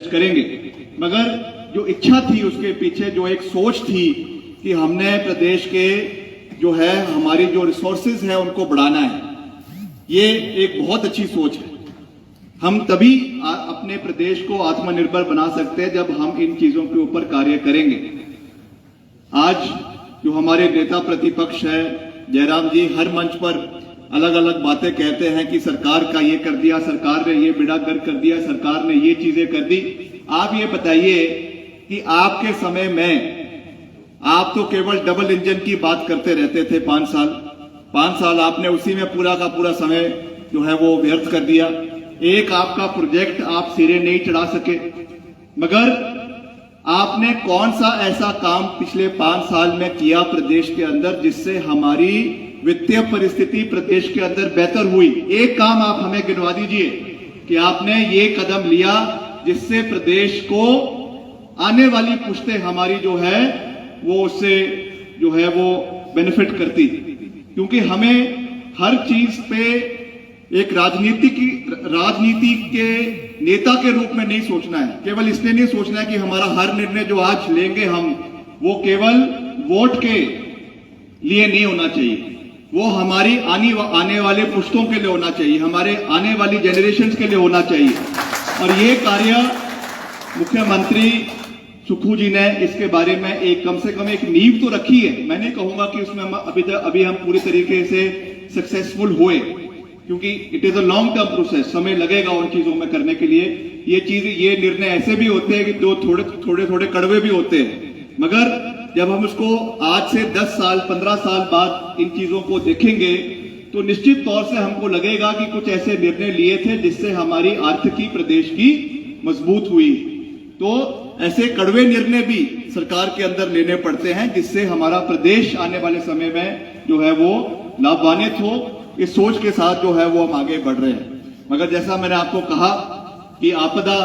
करेंगे, मगर जो इच्छा थी उसके पीछे जो एक सोच थी कि हमने प्रदेश के जो है हमारी जो रिसोर्सेज है उनको बढ़ाना है, ये एक बहुत अच्छी सोच है। हम तभी अपने प्रदेश को आत्मनिर्भर बना सकते हैं जब हम इन चीजों के ऊपर कार्य करेंगे। आज जो हमारे नेता प्रतिपक्ष है जयराम जी हर मंच पर अलग अलग बातें कहते हैं कि सरकार का ये कर दिया, सरकार ने ये बेड़ा गर्क कर दिया, सरकार ने ये चीजें कर दी। आप ये बताइए कि आपके समय में आप तो केवल डबल इंजन की बात करते रहते थे। 5 साल आपने उसी में पूरा का पूरा समय जो है वो व्यर्थ कर दिया। एक आपका प्रोजेक्ट आप सिरे नहीं चढ़ा सके, मगर आपने कौन सा ऐसा काम पिछले 5 साल में किया प्रदेश के अंदर जिससे हमारी वित्तीय परिस्थिति प्रदेश के अंदर बेहतर हुई? एक काम आप हमें गिनवा दीजिए कि आपने ये कदम लिया जिससे प्रदेश को आने वाली पुश्तें हमारी जो है वो उससे जो है वो बेनिफिट करती। क्योंकि हमें हर चीज पे एक राजनीति के नेता के रूप में नहीं सोचना है। केवल इसलिए नहीं सोचना है कि हमारा हर निर्णय जो आज लेंगे हम वो केवल वोट के लिए नहीं होना चाहिए, वो हमारी आने वाले पुश्तों के लिए होना चाहिए, हमारे आने वाली जनरेशंस के लिए होना चाहिए। और ये कार्य मुख्यमंत्री सुक्खू जी ने इसके बारे में एक कम से कम एक नींव तो रखी है। मैं नहीं कहूंगा कि उसमें अभी हम पूरी तरीके से सक्सेसफुल हुए, क्योंकि it is a long term process, समय लगेगा उन चीजों में करने के लिए। ये निर्णय ऐसे भी होते हैं कि जो थोड़े कड़वे भी होते हैं, मगर जब हम उसको आज से 10 साल 15 साल बाद इन चीजों को देखेंगे तो निश्चित तौर से हमको लगेगा कि कुछ ऐसे निर्णय लिए थे जिससे हमारी आर्थिकी प्रदेश की मजबूत हुई। तो ऐसे कड़वे निर्णय भी सरकार के अंदर लेने पड़ते हैं जिससे हमारा प्रदेश आने वाले समय में जो है वो लाभान्वित हो। इस सोच के साथ जो है वो हम आगे बढ़ रहे हैं। मगर जैसा मैंने आपको कहा कि आपदा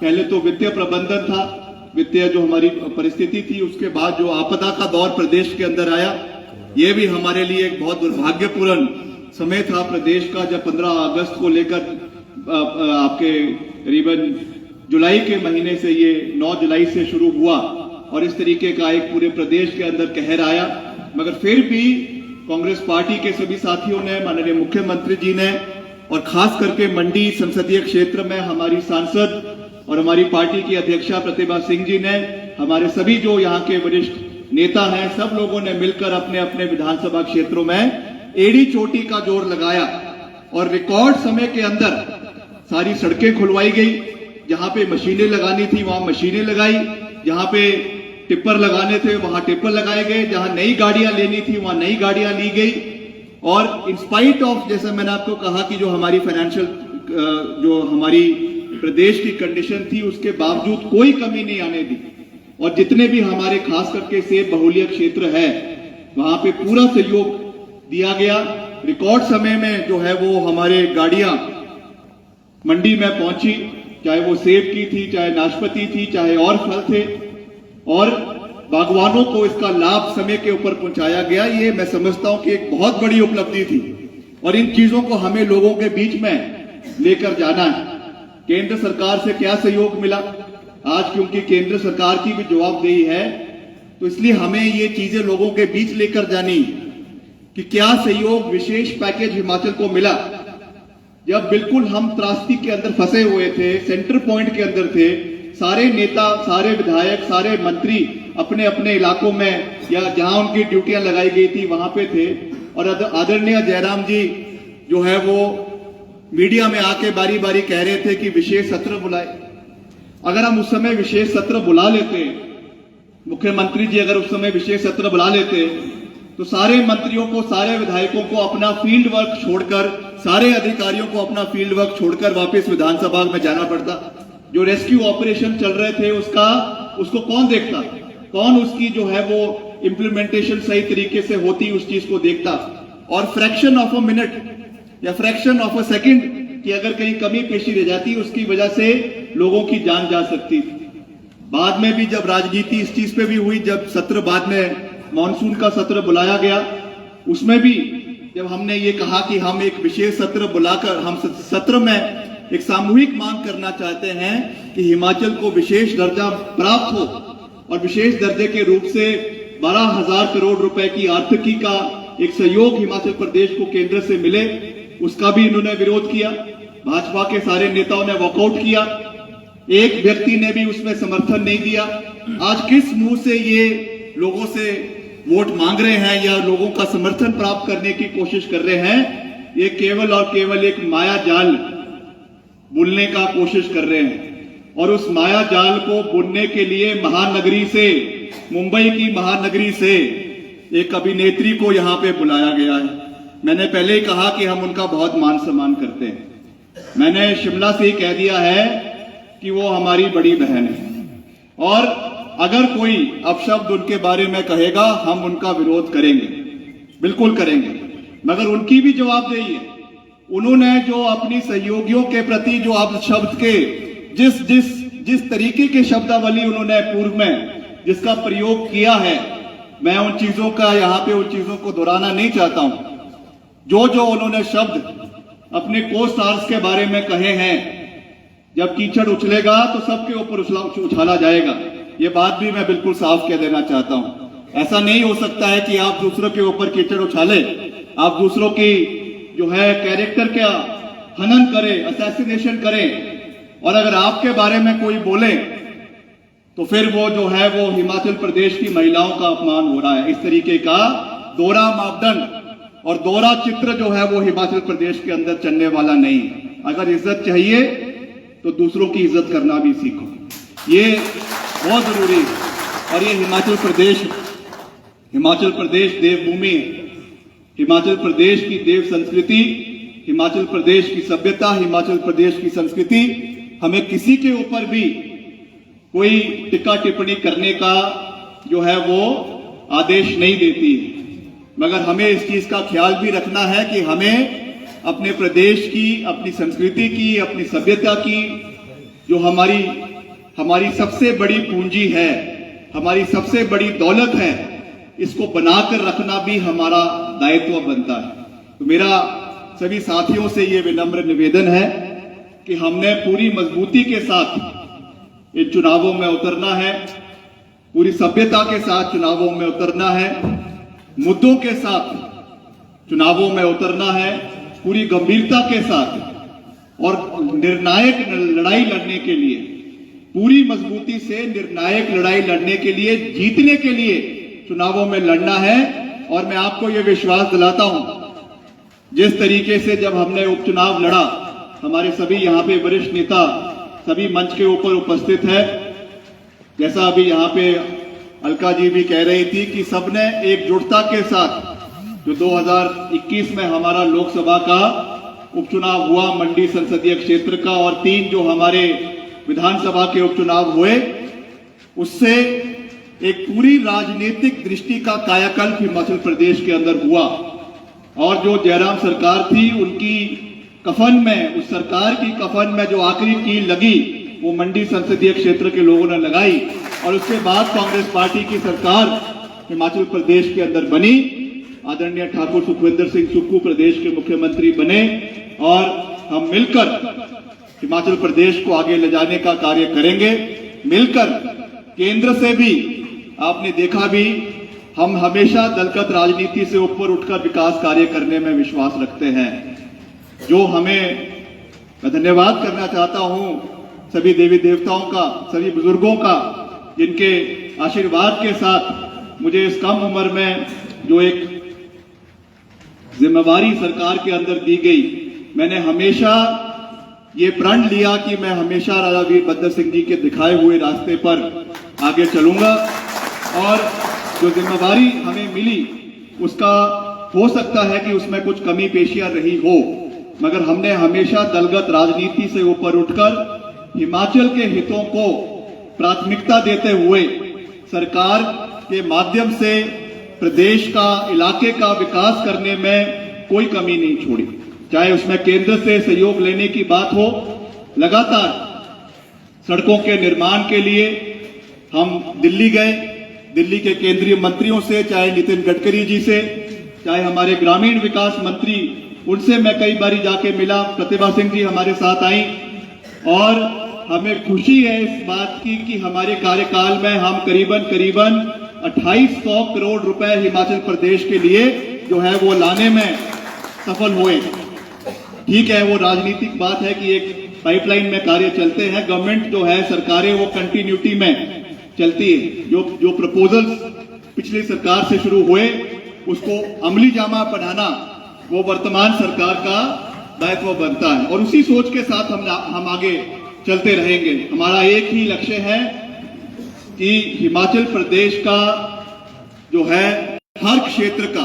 पहले तो वित्तीय प्रबंधन था, वित्तीय जो हमारी परिस्थिति थी, उसके बाद जो आपदा का दौर प्रदेश के अंदर आया, ये भी हमारे लिए एक बहुत दुर्भाग्यपूर्ण समय था प्रदेश का। जब 15 अगस्त को लेकर आपके करीबन जुलाई के महीने से ये 9 जुलाई से शुरू हुआ और इस तरीके का एक पूरे प्रदेश के अंदर कहर आया, मगर फिर भी कांग्रेस पार्टी के सभी साथियों ने, माननीय मुख्यमंत्री जी ने और खास करके मंडी संसदीय क्षेत्र में हमारी सांसद और हमारी पार्टी की अध्यक्षा प्रतिभा सिंह जी ने, हमारे सभी जो यहाँ के वरिष्ठ नेता हैं, सब लोगों ने मिलकर अपने अपने विधानसभा क्षेत्रों में एड़ी चोटी का जोर लगाया और रिकॉर्ड समय के अंदर सारी सड़कें खुलवाई गई। जहां पे मशीनें लगानी थी वहां मशीनें लगाई, जहां पे टिप्पर लगाने थे वहां टिप्पर लगाए गए, जहां नई गाड़ियां लेनी थी वहां नई गाड़ियां ली गई। और इंस्पाइट ऑफ, जैसे मैंने आपको कहा कि जो हमारी फाइनेंशियल जो हमारी प्रदेश की कंडीशन थी उसके बावजूद कोई कमी नहीं आने दी। और जितने भी हमारे खास करके सेब बहुल्य क्षेत्र है वहां पे पूरा सहयोग दिया गया। रिकॉर्ड समय में जो है वो हमारे गाड़ियां मंडी में पहुंची, चाहे वो सेब की थी, चाहे नाशपाती थी, चाहे और फल थे, और बागवानों को इसका लाभ समय के ऊपर पहुंचाया गया। ये मैं समझता हूं कि एक बहुत बड़ी उपलब्धि थी और इन चीजों को हमें लोगों के बीच में लेकर जाना है। केंद्र सरकार से क्या सहयोग मिला आज, क्योंकि केंद्र सरकार की भी जवाबदेही है, तो इसलिए हमें ये चीजें लोगों के बीच लेकर जानी कि क्या सहयोग विशेष पैकेज हिमाचल को मिला। जब बिल्कुल हम त्रासदी के अंदर फंसे हुए थे, सेंटर पॉइंट के अंदर थे, सारे नेता, सारे विधायक, सारे मंत्री अपने अपने इलाकों में या जहां उनकी ड्यूटियां लगाई गई थी वहां पे थे, और आदरणीय जयराम जी जो है वो मीडिया में आके बारी बारी कह रहे थे कि विशेष सत्र बुलाए। अगर हम उस समय विशेष सत्र बुला लेते, मुख्यमंत्री जी अगर उस समय विशेष सत्र बुला लेते, तो सारे मंत्रियों को, सारे विधायकों को अपना फील्ड वर्क छोड़कर, सारे अधिकारियों को अपना फील्ड वर्क छोड़कर वापस विधानसभा में जाना पड़ता। जो रेस्क्यू ऑपरेशन चल रहे थे उसको कौन देखता, कौन उसकी जो है वो इंप्लीमेंटेशन सही तरीके से होती उस चीज को देखता। और फ्रैक्शन ऑफ अ मिनट या फ्रैक्शन ऑफ अ सेकंड की अगर कहीं कमी पेशी रह जाती, उसकी वजह से लोगों की जान जा सकती। बाद में भी जब राजनीति इस चीज पे भी हुई, जब सत्र बाद में मॉनसून का सत्र बुलाया गया, उसमें भी जब हमने ये कहा कि हम एक विशेष सत्र बुलाकर हम सत्र में एक सामूहिक मांग करना चाहते हैं कि हिमाचल को विशेष दर्जा प्राप्त हो और विशेष दर्जे के रूप से 12,000 करोड़ रुपए की आर्थिकी का एक सहयोग हिमाचल प्रदेश को केंद्र से मिले, उसका भी इन्होंने विरोध किया। भाजपा के सारे नेताओं ने वॉकआउट किया, एक व्यक्ति ने भी उसमें समर्थन नहीं दिया। आज किस मुंह से ये लोगों से वोट मांग रहे हैं या लोगों का समर्थन प्राप्त करने की कोशिश कर रहे हैं? ये केवल और केवल एक माया जाल बुनने का कोशिश कर रहे हैं और उस माया जाल को बुनने के लिए महानगरी से, मुंबई की महानगरी से एक अभिनेत्री को यहां पे बुलाया गया है। मैंने पहले ही कहा कि हम उनका बहुत मान सम्मान करते हैं। मैंने शिमला से ही कह दिया है कि वो हमारी बड़ी बहन है और अगर कोई अपशब्द उनके बारे में कहेगा हम उनका विरोध करेंगे, बिल्कुल करेंगे, मगर उनकी भी जवाबदेही है। उन्होंने जो अपनी सहयोगियों के प्रति जो अपशब्द के जिस तरीके के शब्दावली उन्होंने पूर्व में जिसका प्रयोग किया है, मैं उन चीजों का यहाँ पे उन चीजों को दोहराना नहीं चाहता हूं। जो उन्होंने शब्द अपने को स्टार्स के बारे में कहे हैं, जब कीचड़ उछलेगा तो सबके ऊपर उछाला जाएगा, ये बात भी मैं बिल्कुल साफ कह देना चाहता हूं। ऐसा नहीं हो सकता है कि आप दूसरों के ऊपर कीचड़ उछाले, आप दूसरों की जो है कैरेक्टर का हनन करें, असैसिनेशन करें, और अगर आपके बारे में कोई बोले तो फिर वो जो है वो हिमाचल प्रदेश की महिलाओं का अपमान हो रहा है। इस तरीके का दोहरा मापदंड और दोहरा चित्र जो है वो हिमाचल प्रदेश के अंदर चलने वाला नहीं। अगर इज्जत चाहिए तो दूसरों की इज्जत करना भी सीखो, ये बहुत जरूरी है। और ये हिमाचल प्रदेश देवभूमि है। हिमाचल प्रदेश की देव संस्कृति, हिमाचल प्रदेश की सभ्यता, हिमाचल प्रदेश की संस्कृति हमें किसी के ऊपर भी कोई टिक्का टिप्पणी करने का जो है वो आदेश नहीं देती है, मगर हमें इस चीज का ख्याल भी रखना है कि हमें अपने प्रदेश की, अपनी संस्कृति की, अपनी सभ्यता की, जो हमारी सबसे बड़ी पूंजी है, हमारी सबसे बड़ी दौलत है, इसको बनाकर रखना भी हमारा दायित्व बनता है। तो मेरा सभी साथियों से ये विनम्र निवेदन है कि हमने पूरी मजबूती के साथ इन चुनावों में उतरना है, पूरी सभ्यता के साथ चुनावों में उतरना है, मुद्दों के साथ चुनावों में उतरना है, पूरी गंभीरता के साथ और निर्णायक लड़ाई लड़ने के लिए, पूरी मजबूती से निर्णायक लड़ाई लड़ने के लिए, जीतने के लिए चुनावों में लड़ना है। और मैं आपको यह विश्वास दिलाता हूं, जिस तरीके से जब हमने उपचुनाव लड़ा, हमारे सभी यहाँ पे वरिष्ठ नेता सभी मंच के ऊपर उपस्थित है, जैसा अभी यहाँ पे अलका जी भी कह रही थी कि सबने एकजुटता के साथ जो 2021 में हमारा लोकसभा का उपचुनाव हुआ, मंडी संसदीय क्षेत्र का, और 3 जो हमारे विधानसभा के उपचुनाव हुए, उससे एक पूरी राजनीतिक दृष्टि का कायाकल्प हिमाचल प्रदेश के अंदर हुआ। और जो जयराम सरकार थी, उनकी कफन में, उस सरकार की कफन में जो आखिरी कील लगी वो मंडी संसदीय क्षेत्र के लोगों ने लगाई, और उसके बाद कांग्रेस पार्टी की सरकार हिमाचल प्रदेश के अंदर बनी। आदरणीय ठाकुर सुखविंदर सिंह सुक्खू प्रदेश के मुख्यमंत्री बने और हम मिलकर हिमाचल प्रदेश को आगे ले जाने का कार्य करेंगे। मिलकर केंद्र से भी, आपने देखा भी, हम हमेशा दलगत राजनीति से ऊपर उठकर विकास कार्य करने में विश्वास रखते हैं। जो मैं धन्यवाद करना चाहता हूं सभी देवी देवताओं का, सभी बुजुर्गों का, जिनके आशीर्वाद के साथ मुझे इस कम उम्र में जो एक जिम्मेवारी सरकार के अंदर दी गई, मैंने हमेशा ये प्रण लिया कि मैं हमेशा राजा वीरभद्र सिंह जी के दिखाए हुए रास्ते पर आगे चलूंगा। और जो जिम्मेवारी हमें मिली, उसका हो सकता है कि उसमें कुछ कमी पेशियां रही हो, मगर हमने हमेशा दलगत राजनीति से ऊपर उठकर हिमाचल के हितों को प्राथमिकता देते हुए सरकार के माध्यम से प्रदेश का, इलाके का विकास करने में कोई कमी नहीं छोड़ी। चाहे उसमें केंद्र से सहयोग लेने की बात हो, लगातार सड़कों के निर्माण के लिए हम दिल्ली गए, दिल्ली के केंद्रीय मंत्रियों से, चाहे नितिन गडकरी जी से, चाहे हमारे ग्रामीण विकास मंत्री उनसे मैं कई बारी जाके मिला। प्रतिभा सिंह जी हमारे साथ आई और हमें खुशी है इस बात की कि हमारे कार्यकाल में हम करीबन 2800 करोड़ रुपए हिमाचल प्रदेश के लिए जो है वो लाने में सफल हुए। ठीक है, वो राजनीतिक बात है कि एक पाइपलाइन में कार्य चलते हैं, गवर्नमेंट जो है सरकारें वो कंटिन्यूटी में चलती है। जो प्रपोजल्स पिछली सरकार से शुरू हुए उसको अमली जामा बनाना वो वर्तमान सरकार का दायित्व बनता है और उसी सोच के साथ हम आगे चलते रहेंगे। हमारा एक ही लक्ष्य है कि हिमाचल प्रदेश का जो है हर क्षेत्र का,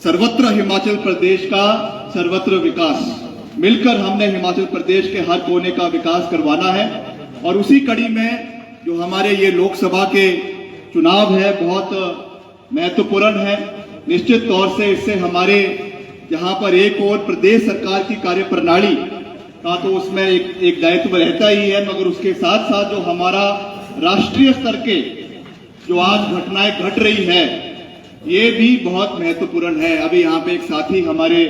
सर्वत्र हिमाचल प्रदेश का सर्वत्र विकास, मिलकर हमने हिमाचल प्रदेश के हर कोने का विकास करवाना है। और उसी कड़ी में जो हमारे ये लोकसभा के चुनाव है बहुत महत्वपूर्ण है। निश्चित तौर से इससे हमारे जहां पर एक और प्रदेश सरकार की कार्यप्रणाली का तो उसमें एक दायित्व रहता ही है, मगर उसके साथ साथ जो हमारा राष्ट्रीय स्तर के जो आज घटनाएं घट रही है ये भी बहुत महत्वपूर्ण है। अभी यहाँ पे एक साथी हमारे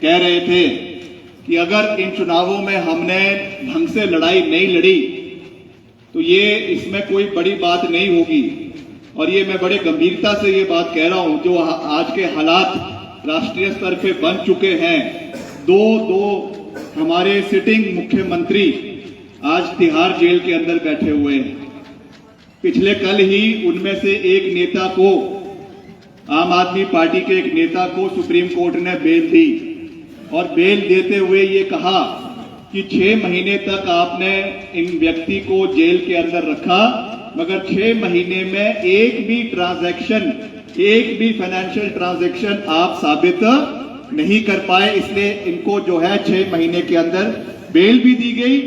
कह रहे थे कि अगर इन चुनावों में हमने ढंग से लड़ाई नहीं लड़ी तो ये इसमें कोई बड़ी बात नहीं होगी। और ये मैं बड़े गंभीरता से ये बात कह रहा हूं, जो आज के हालात राष्ट्रीय स्तर पे बन चुके हैं। दो हमारे सिटिंग मुख्यमंत्री आज तिहाड़ जेल के अंदर बैठे हुए हैं। पिछले कल ही उनमें से एक नेता को, आम आदमी पार्टी के एक नेता को सुप्रीम कोर्ट ने बेल दी और बेल देते हुए ये कहा कि 6 महीने तक आपने इन व्यक्ति को जेल के अंदर रखा, मगर 6 महीने में एक भी ट्रांजैक्शन, एक भी फाइनेंशियल ट्रांजैक्शन आप साबित नहीं कर पाए। इसलिए इनको जो है 6 महीने के अंदर बेल भी दी गई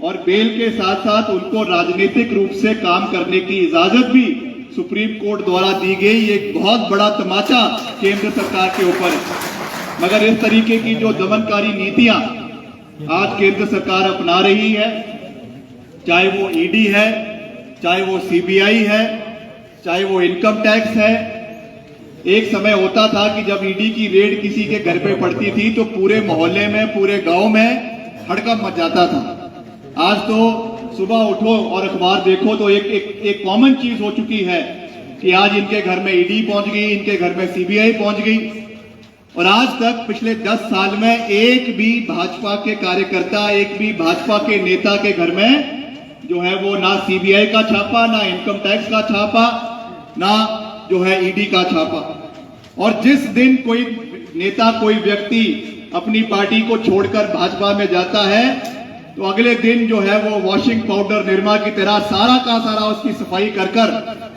और बेल के साथ साथ उनको राजनीतिक रूप से काम करने की इजाजत भी सुप्रीम कोर्ट द्वारा दी गई। एक बहुत बड़ा तमाचा केंद्र सरकार के ऊपर है। मगर इस तरीके की जो दमनकारी नीतियां आज केंद्र सरकार अपना रही है, चाहे वो ईडी है, चाहे वो सीबीआई है, चाहे वो इनकम टैक्स है। एक समय होता था कि जब ईडी की रेड किसी के घर पे पड़ती थी तो पूरे मोहल्ले में, पूरे गांव में हड़कंप मच जाता था। आज तो सुबह उठो और अखबार देखो तो एक कॉमन चीज हो चुकी है कि आज इनके घर में ईडी पहुंच गई, इनके घर में सीबीआई पहुंच गई। और आज तक पिछले 10 साल में एक भी भाजपा के कार्यकर्ता, एक भी भाजपा के नेता के घर में जो है वो ना सीबीआई का छापा, ना इनकम टैक्स का छापा, ना जो है ईडी का छापा। और जिस दिन कोई नेता, कोई व्यक्ति अपनी पार्टी को छोड़कर भाजपा में जाता है तो अगले दिन जो है वो वॉशिंग पाउडर निरमा की तरह सारा का सारा उसकी सफाई कर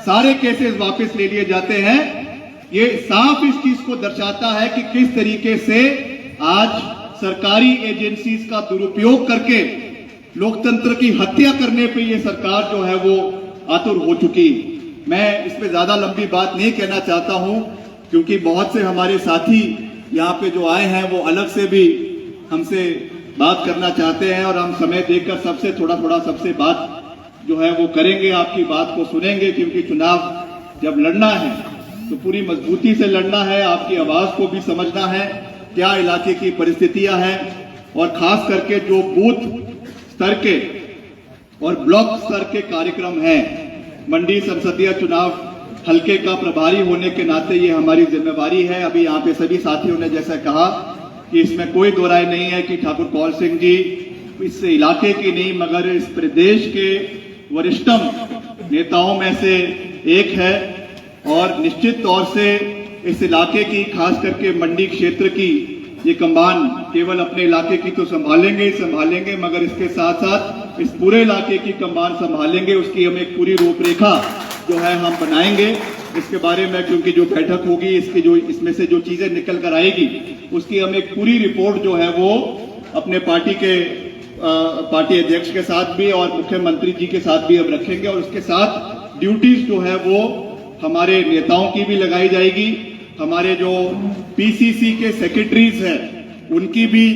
सारे केसेस वापस ले लिए जाते हैं। ये साफ इस चीज को दर्शाता है कि किस तरीके से आज सरकारी एजेंसीज का दुरुपयोग करके लोकतंत्र की हत्या करने पे ये सरकार जो है वो आतुर हो चुकी है। मैं इस पे ज्यादा लंबी बात नहीं कहना चाहता हूं क्योंकि बहुत से हमारे साथी यहाँ पे जो आए हैं वो अलग से भी हमसे बात करना चाहते हैं और हम समय देकर सबसे थोड़ा सबसे बात जो है वो करेंगे, आपकी बात को सुनेंगे। क्योंकि चुनाव जब लड़ना है तो पूरी मजबूती से लड़ना है, आपकी आवाज को भी समझना है, क्या इलाके की परिस्थितियां हैं और खास करके जो बूथ स्तर के और ब्लॉक स्तर के कार्यक्रम हैं। मंडी संसदीय चुनाव हल्के का प्रभारी होने के नाते ये हमारी जिम्मेवारी है। अभी यहाँ पे सभी साथियों ने जैसा कहा कि इसमें कोई दो राय नहीं है कि ठाकुर कौल सिंह जी इस इलाके की नहीं मगर इस प्रदेश के वरिष्ठतम नेताओं में से एक है और निश्चित तौर से इस इलाके की, खास करके मंडी क्षेत्र की ये कमान केवल अपने इलाके की तो संभालेंगे मगर इसके साथ साथ इस पूरे इलाके की कमान संभालेंगे। उसकी हम एक पूरी रूपरेखा जो है हम बनाएंगे इसके बारे में, क्योंकि जो बैठक होगी इसकी जो इसमें से जो चीजें निकल कर आएगी उसकी हम एक पूरी रिपोर्ट जो है वो अपने पार्टी अध्यक्ष के साथ भी और मुख्यमंत्री जी के साथ भी हम रखेंगे और उसके साथ ड्यूटीज जो है वो हमारे नेताओं की भी लगाई जाएगी। हमारे जो पीसीसी के सेक्रेटरीज हैं उनकी भी,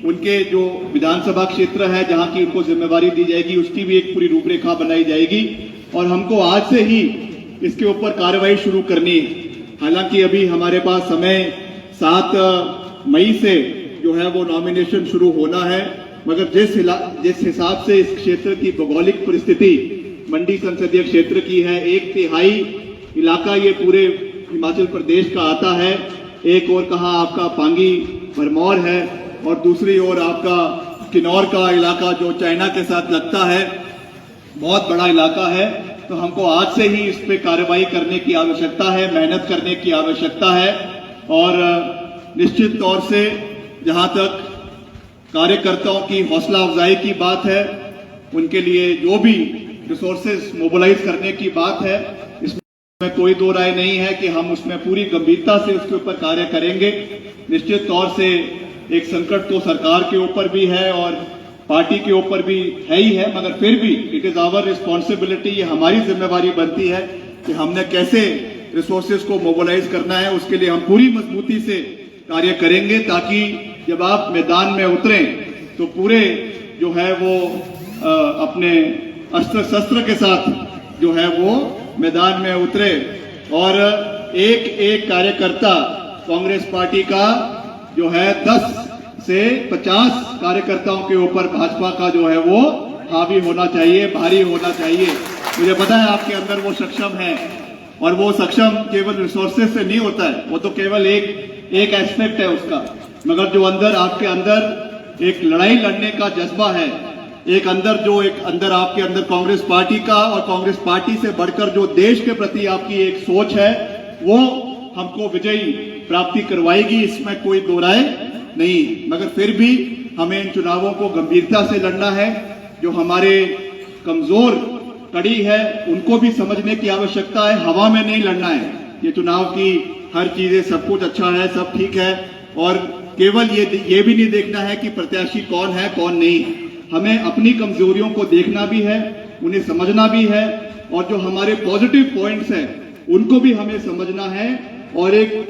उनके जो विधानसभा क्षेत्र है जहां की उनको जिम्मेवारी दी जाएगी उसकी भी एक पूरी रूपरेखा बनाई जाएगी और हमको आज से ही इसके ऊपर कार्रवाई शुरू करनी है। हालांकि अभी हमारे पास समय 7 मई से जो है वो नॉमिनेशन शुरू होना है। मगर जिस हिसाब से इस क्षेत्र की भौगोलिक परिस्थिति मंडी संसदीय क्षेत्र की है, 1/3 इलाका ये पूरे हिमाचल प्रदेश का आता है। एक और कहाँ आपका पांगी भरमौर है और दूसरी ओर आपका किन्नौर का इलाका जो चाइना के साथ लगता है, बहुत बड़ा इलाका है। तो हमको आज से ही इस पे कार्रवाई करने की आवश्यकता है, मेहनत करने की आवश्यकता है। और निश्चित तौर से जहां तक कार्यकर्ताओं की हौसला अफजाई की बात है, उनके लिए जो भी रिसोर्सेज मोबिलाइज करने की बात है, इसमें कोई दो राय नहीं है कि हम उसमें पूरी गंभीरता से उसके ऊपर कार्य करेंगे। निश्चित तौर से एक संकट तो सरकार के ऊपर भी है और पार्टी के ऊपर भी है ही है, मगर फिर भी इट इज आवर रिस्पॉन्सिबिलिटी, ये हमारी जिम्मेवारी बनती है कि हमने कैसे रिसोर्सेज को मोबिलाइज करना है। उसके लिए हम पूरी मजबूती से कार्य करेंगे ताकि जब आप मैदान में उतरें तो पूरे जो है वो अपने अस्त्र शस्त्र के साथ जो है वो मैदान में उतरे और एक एक कार्यकर्ता कांग्रेस पार्टी का जो है 10 से 50 कार्यकर्ताओं के ऊपर भाजपा का जो है वो हावी होना चाहिए, भारी होना चाहिए। मुझे पता है आपके अंदर वो सक्षम है और वो सक्षम केवल रिसोर्सेज से नहीं होता है, वो तो केवल एक एस्पेक्ट है उसका, मगर जो अंदर आपके अंदर एक लड़ाई लड़ने का जज्बा है, एक अंदर आपके अंदर कांग्रेस पार्टी का और कांग्रेस पार्टी से बढ़कर जो देश के प्रति आपकी एक सोच है, वो हमको विजयी प्राप्ति करवाएगी, इसमें कोई दो राय नहीं। मगर फिर भी हमें इन चुनावों को गंभीरता से लड़ना है। जो हमारे कमजोर कड़ी है उनको भी समझने की आवश्यकता है, हवा में नहीं लड़ना है। ये चुनाव की हर चीजें, सब कुछ अच्छा है, सब ठीक है और केवल ये भी नहीं देखना है कि प्रत्याशी कौन है कौन नहीं। हमें अपनी कमजोरियों को देखना भी है, उन्हें समझना भी है और जो हमारे पॉजिटिव पॉइंट्स हैं उनको भी हमें समझना है और एक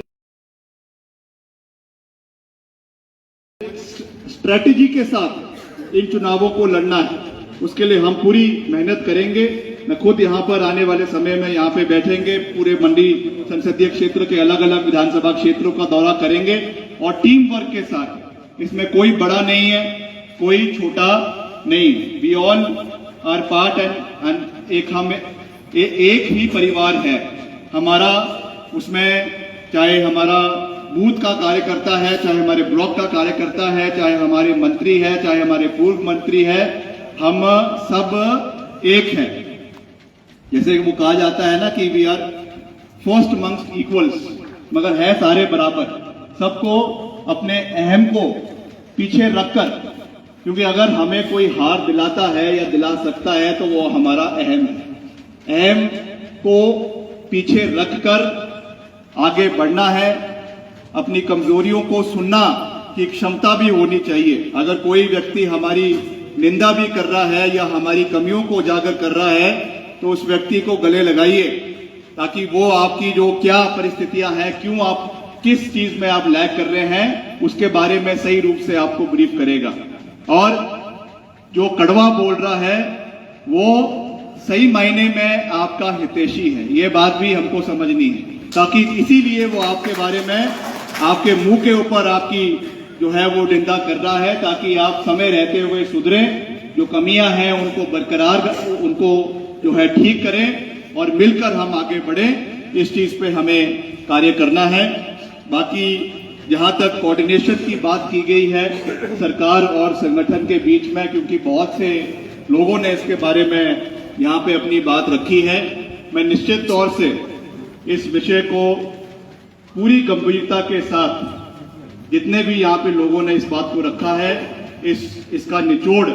स्ट्रेटेजी के साथ इन चुनावों को लड़ना है। उसके लिए हम पूरी मेहनत करेंगे। मैं खुद यहाँ पर आने वाले समय में यहाँ पे बैठेंगे, पूरे मंडी संसदीय क्षेत्र के अलग अलग विधानसभा क्षेत्रों का दौरा करेंगे और टीम वर्क के साथ, इसमें कोई बड़ा नहीं है, कोई छोटा नहीं, we all are part and एक ही परिवार है हमारा। उसमें चाहे हमारा बूथ का कार्यकर्ता है, चाहे हमारे ब्लॉक का कार्यकर्ता है, चाहे हमारे मंत्री है, चाहे हमारे पूर्व मंत्री है, हम सब एक हैं। जैसे वो कहा जाता है ना कि we are first amongst equals, मगर है सारे बराबर। सबको अपने अहम को पीछे रखकर, क्योंकि अगर हमें कोई हार दिलाता है या दिला सकता है तो वो हमारा अहम है। अहम को पीछे रखकर आगे बढ़ना है। अपनी कमजोरियों को सुनना की क्षमता भी होनी चाहिए। अगर कोई व्यक्ति हमारी निंदा भी कर रहा है या हमारी कमियों को उजागर कर रहा है तो उस व्यक्ति को गले लगाइए, ताकि वो आपकी जो क्या परिस्थितियां हैं, क्यों आप किस चीज में आप लैग कर रहे हैं, उसके बारे में सही रूप से आपको ब्रीफ करेगा। और जो कड़वा बोल रहा है वो सही मायने में आपका हितैषी है, ये बात भी हमको समझनी है, ताकि इसीलिए वो आपके बारे में आपके मुंह के ऊपर आपकी जो है वो निंदा कर रहा है, ताकि आप समय रहते हुए सुधरें, जो कमियां हैं उनको बरकरार, उनको जो है ठीक करें और मिलकर हम आगे बढ़ें। इस चीज पे हमें कार्य करना है। बाकी जहां तक कोऑर्डिनेशन की बात की गई है सरकार और संगठन के बीच में, क्योंकि बहुत से लोगों ने इसके बारे में यहाँ पे अपनी बात रखी है, मैं निश्चित तौर से इस विषय को पूरी गंभीरता के साथ, जितने भी यहाँ पे लोगों ने इस बात को रखा है, इसका निचोड़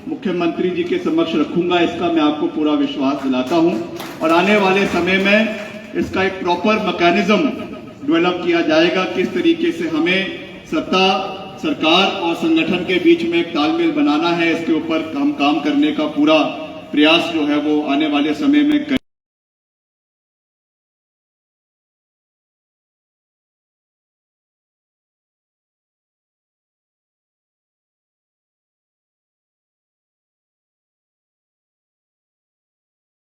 मुख्यमंत्री जी के समक्ष रखूंगा, इसका मैं आपको पूरा विश्वास दिलाता हूं। और आने वाले समय में इसका एक प्रॉपर मैकेनिज्म डेवलप किया जाएगा, किस तरीके से हमें सत्ता, सरकार और संगठन के बीच में एक तालमेल बनाना है, इसके ऊपर हम काम करने का पूरा प्रयास जो है वो आने वाले समय में